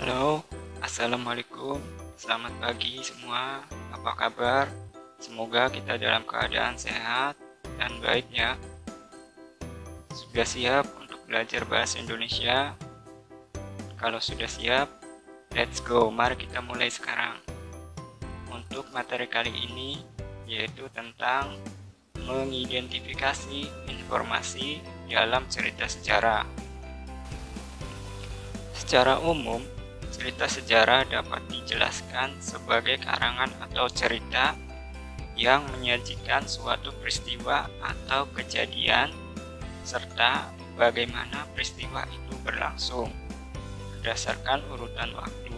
Halo, assalamualaikum, selamat pagi semua. Apa kabar? Semoga kita dalam keadaan sehat dan baik ya. Sudah siap untuk belajar bahasa Indonesia? Kalau sudah siap, let's go. Mari kita mulai sekarang. Untuk materi kali ini yaitu tentang mengidentifikasi informasi dalam cerita sejarah. Secara umum, cerita sejarah dapat dijelaskan sebagai karangan atau cerita yang menyajikan suatu peristiwa atau kejadian serta bagaimana peristiwa itu berlangsung. Berdasarkan urutan waktu,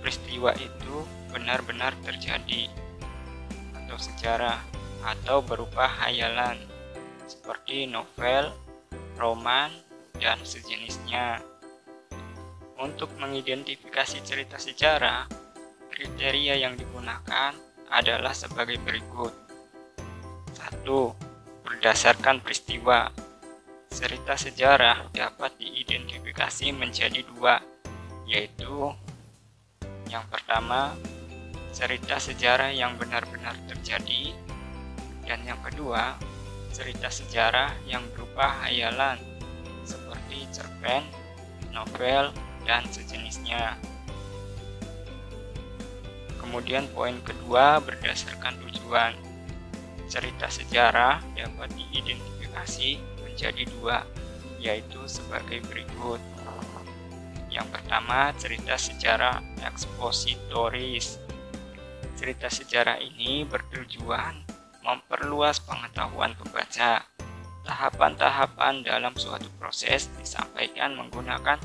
peristiwa itu benar-benar terjadi atau sejarah atau berupa hayalan seperti novel, roman, dan sejenisnya. Untuk mengidentifikasi cerita sejarah, kriteria yang digunakan adalah sebagai berikut. 1. Berdasarkan peristiwa. Cerita sejarah dapat diidentifikasi menjadi dua, yaitu yang pertama, cerita sejarah yang benar-benar terjadi, dan yang kedua, cerita sejarah yang berupa hayalan, seperti cerpen, novel, dan sejenisnya. Kemudian poin kedua berdasarkan tujuan. Cerita sejarah dapat diidentifikasi menjadi dua, yaitu sebagai berikut. Yang pertama, cerita sejarah ekspositoris. Cerita sejarah ini bertujuan memperluas pengetahuan pembaca. Tahapan-tahapan dalam suatu proses disampaikan menggunakan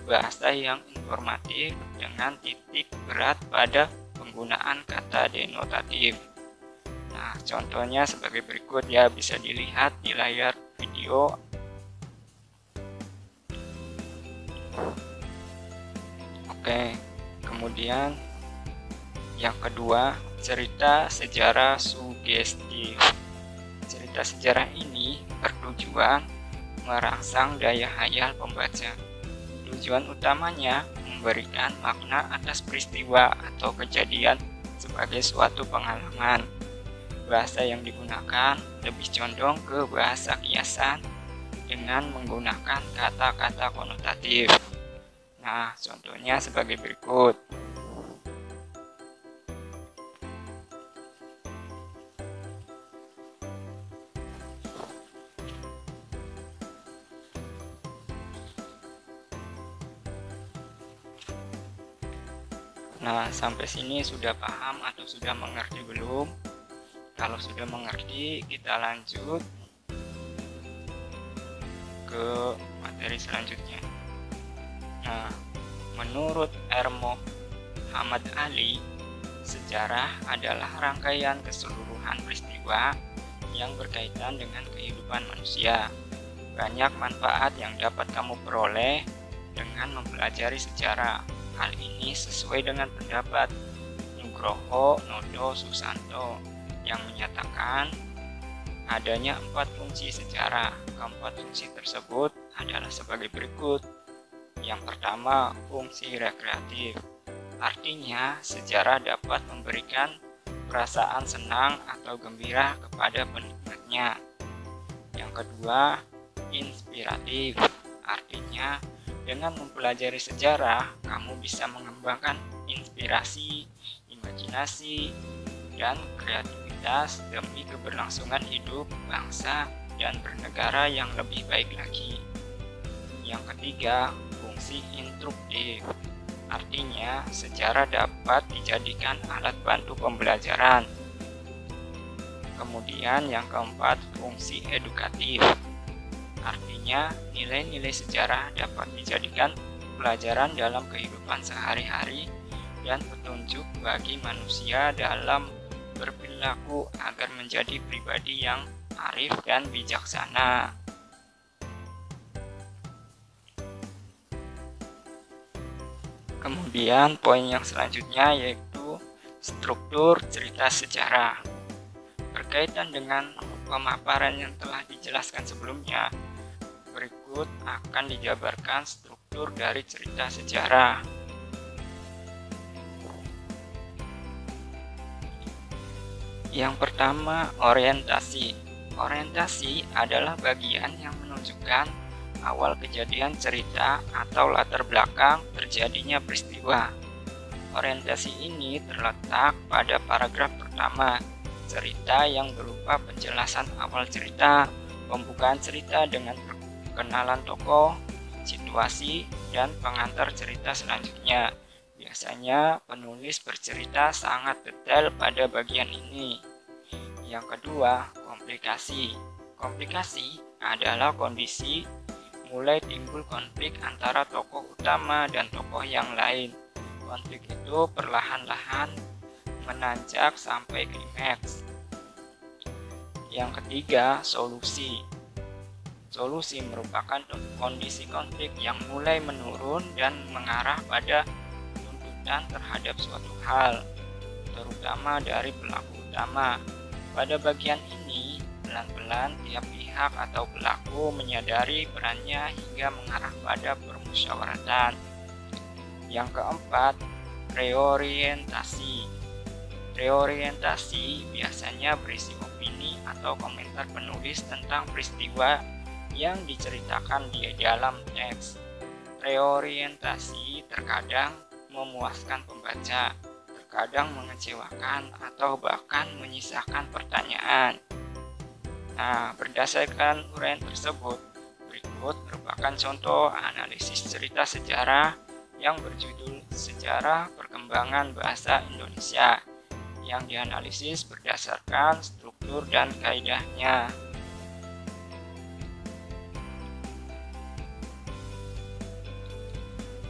bahasa yang informatif dengan titik berat pada penggunaan kata denotatif. Nah, contohnya sebagai berikut ya, bisa dilihat di layar video. Oke, kemudian yang kedua, cerita sejarah sugestif. Cerita sejarah ini bertujuan merangsang daya hayal pembaca. Tujuan utamanya memberikan makna atas peristiwa atau kejadian sebagai suatu pengalaman. Bahasa yang digunakan lebih condong ke bahasa kiasan dengan menggunakan kata-kata konotatif. Nah, contohnya sebagai berikut. Nah, sampai sini sudah paham atau sudah mengerti belum? Kalau sudah mengerti, kita lanjut ke materi selanjutnya. Nah, menurut R. Muhammad Ali, sejarah adalah rangkaian keseluruhan peristiwa yang berkaitan dengan kehidupan manusia. Banyak manfaat yang dapat kamu peroleh dengan mempelajari sejarah. Hal ini sesuai dengan pendapat Nugroho Nodo Susanto yang menyatakan adanya 4 fungsi sejarah. Keempat fungsi tersebut adalah sebagai berikut. Yang pertama, fungsi rekreatif. Artinya, sejarah dapat memberikan perasaan senang atau gembira kepada penikmatnya. Yang kedua, inspiratif. Artinya, dengan mempelajari sejarah, kamu bisa mengembangkan inspirasi, imajinasi, dan kreativitas demi keberlangsungan hidup bangsa dan bernegara yang lebih baik lagi. Yang ketiga, fungsi instruktif. Artinya, sejarah dapat dijadikan alat bantu pembelajaran. Kemudian yang keempat, fungsi edukatif. Artinya, nilai-nilai sejarah dapat dijadikan pelajaran dalam kehidupan sehari-hari dan petunjuk bagi manusia dalam berperilaku agar menjadi pribadi yang arif dan bijaksana. Kemudian poin yang selanjutnya yaitu struktur cerita sejarah. Berkaitan dengan pemaparan yang telah dijelaskan sebelumnya, berikut akan dijabarkan struktur struktur dari cerita sejarah. Yang pertama, orientasi. Orientasi adalah bagian yang menunjukkan awal kejadian cerita atau latar belakang terjadinya peristiwa. Orientasi ini terletak pada paragraf pertama cerita yang berupa penjelasan awal cerita, pembukaan cerita dengan perkenalan tokoh, situasi, dan pengantar cerita selanjutnya. Biasanya penulis bercerita sangat detail pada bagian ini. Yang kedua, komplikasi. Komplikasi adalah kondisi mulai timbul konflik antara tokoh utama dan tokoh yang lain. Konflik itu perlahan-lahan menanjak sampai klimaks. Yang ketiga, solusi. Solusi merupakan kondisi konflik yang mulai menurun dan mengarah pada tuntutan terhadap suatu hal, terutama dari pelaku utama. Pada bagian ini, pelan-pelan tiap pihak atau pelaku menyadari perannya hingga mengarah pada permusyawaratan. Yang keempat, reorientasi. Reorientasi biasanya berisi opini atau komentar penulis tentang peristiwa yang diceritakan di dalam teks. Reorientasi terkadang memuaskan pembaca, terkadang mengecewakan atau bahkan menyisakan pertanyaan. Nah, berdasarkan uraian tersebut, berikut merupakan contoh analisis cerita sejarah yang berjudul Sejarah Perkembangan Bahasa Indonesia, yang dianalisis berdasarkan struktur dan kaidahnya.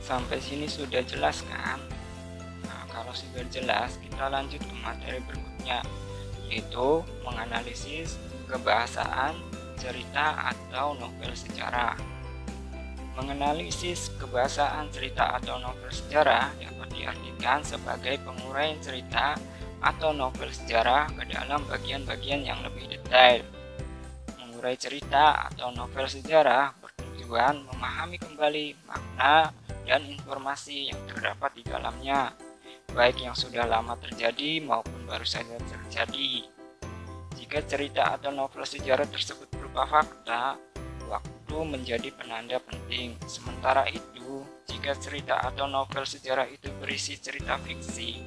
Sampai sini sudah jelas kan? Nah, kalau sudah jelas, kita lanjut ke materi berikutnya, yaitu menganalisis kebahasaan cerita atau novel sejarah. Menganalisis kebahasaan cerita atau novel sejarah dapat diartikan sebagai penguraian cerita atau novel sejarah ke dalam bagian-bagian yang lebih detail. Mengurai cerita atau novel sejarah bertujuan memahami kembali makna dan informasi yang terdapat di dalamnya, baik yang sudah lama terjadi maupun baru saja terjadi. Jika cerita atau novel sejarah tersebut berupa fakta, waktu menjadi penanda penting. Sementara itu, jika cerita atau novel sejarah itu berisi cerita fiksi,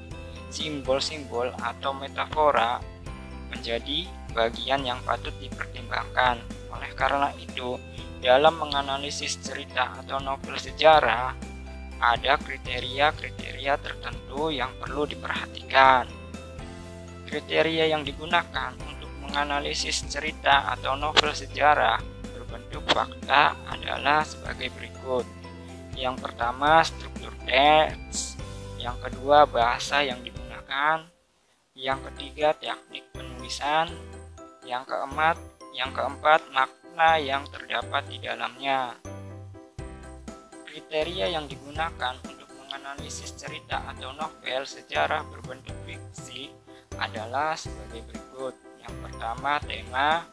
simbol-simbol atau metafora menjadi bagian yang patut dipertimbangkan. Oleh karena itu, dalam menganalisis cerita atau novel sejarah, ada kriteria-kriteria tertentu yang perlu diperhatikan. Kriteria yang digunakan untuk menganalisis cerita atau novel sejarah berbentuk fakta adalah sebagai berikut. Yang pertama, struktur teks. Yang kedua, bahasa yang digunakan. Yang ketiga, teknik penulisan. Yang keempat, makna yang terdapat di dalamnya. Kriteria yang digunakan untuk menganalisis cerita atau novel sejarah berbentuk fiksi adalah sebagai berikut. Yang pertama, tema.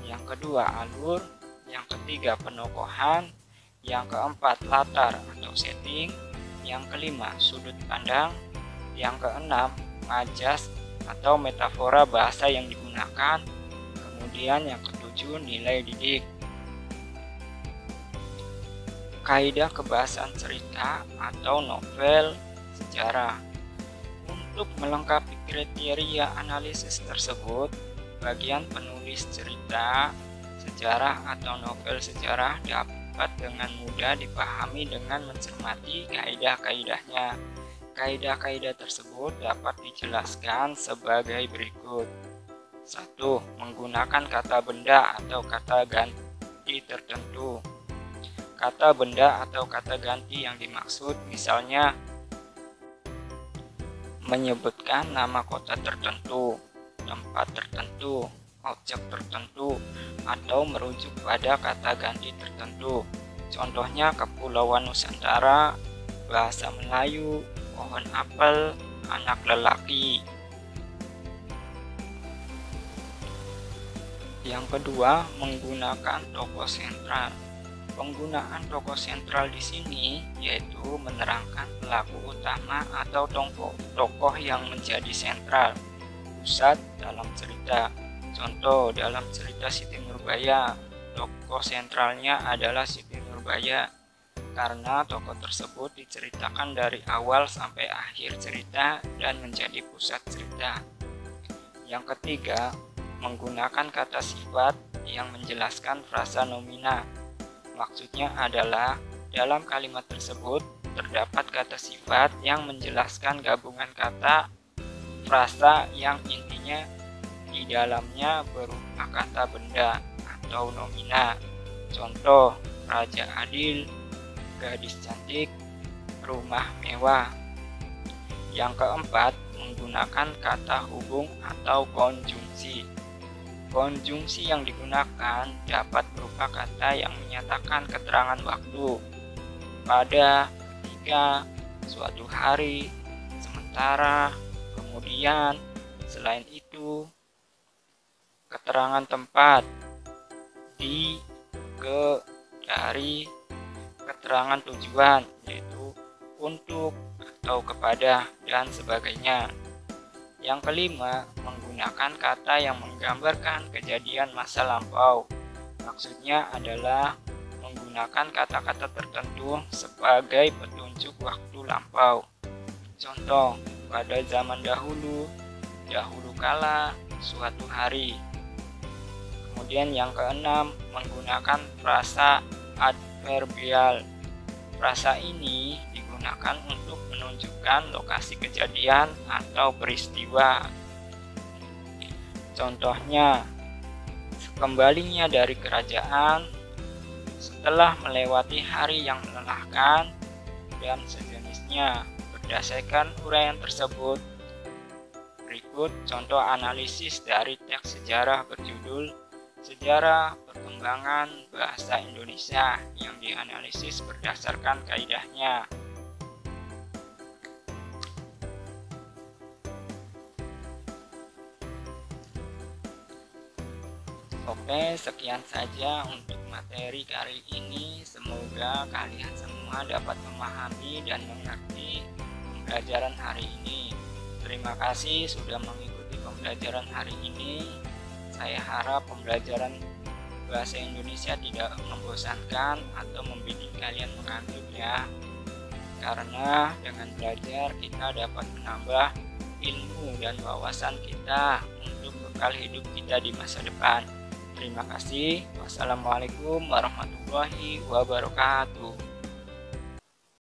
Yang kedua, alur. Yang ketiga, penokohan. Yang keempat, latar atau setting. Yang kelima, sudut pandang. Yang keenam, majas atau metafora bahasa yang digunakan. Kemudian yang ketujuh, nilai didik. Kaidah kebahasaan cerita atau novel sejarah. Untuk melengkapi kriteria analisis tersebut, bagian penulis cerita sejarah atau novel sejarah dapat dengan mudah dipahami dengan mencermati kaidah-kaidahnya. Kaidah-kaidah tersebut dapat dijelaskan sebagai berikut. 1. Menggunakan kata benda atau kata ganti tertentu. Kata benda atau kata ganti yang dimaksud misalnya menyebutkan nama kota tertentu, tempat tertentu, objek tertentu, atau merujuk pada kata ganti tertentu. Contohnya Kepulauan Nusantara, bahasa Melayu, pohon apel, anak lelaki. Yang kedua, menggunakan tokoh sentral. Penggunaan tokoh sentral di sini yaitu menerangkan pelaku utama atau tokoh yang menjadi sentral, pusat dalam cerita. Contoh dalam cerita Siti Nurbaya, tokoh sentralnya adalah Siti Nurbaya karena tokoh tersebut diceritakan dari awal sampai akhir cerita dan menjadi pusat cerita. Yang ketiga, menggunakan kata sifat yang menjelaskan frasa nomina. Maksudnya adalah dalam kalimat tersebut terdapat kata sifat yang menjelaskan gabungan kata frasa yang intinya di dalamnya berupa kata benda atau nomina. Contoh, raja adil, gadis cantik, rumah mewah. Yang keempat, menggunakan kata hubung atau konjungsi. Konjungsi yang digunakan dapat berupa kata yang menyatakan keterangan waktu, pada, ketika, suatu hari, sementara, kemudian, selain itu, keterangan tempat, di, ke, dari, keterangan tujuan, yaitu untuk atau kepada, dan sebagainya. Yang kelima, menggunakan kata yang menggambarkan kejadian masa lampau. Maksudnya adalah menggunakan kata-kata tertentu sebagai petunjuk waktu lampau. Contoh, pada zaman dahulu, dahulu kala, suatu hari. Kemudian yang keenam, menggunakan frasa adverbial. Frasa ini digunakan untuk menunjukkan lokasi kejadian atau peristiwa. Contohnya, kembalinya dari kerajaan setelah melewati hari yang melelahkan dan sejenisnya. Berdasarkan uraian tersebut, berikut contoh analisis dari teks sejarah berjudul Sejarah Perkembangan Bahasa Indonesia yang dianalisis berdasarkan kaidahnya. Oke, sekian saja untuk materi kali ini. Semoga kalian semua dapat memahami dan mengerti pembelajaran hari ini. Terima kasih sudah mengikuti pembelajaran hari ini. Saya harap pembelajaran bahasa Indonesia tidak membosankan atau membuat kalian mengantuk ya. Karena dengan belajar kita dapat menambah ilmu dan wawasan kita untuk bekal hidup kita di masa depan. Terima kasih. Wassalamualaikum warahmatullahi wabarakatuh.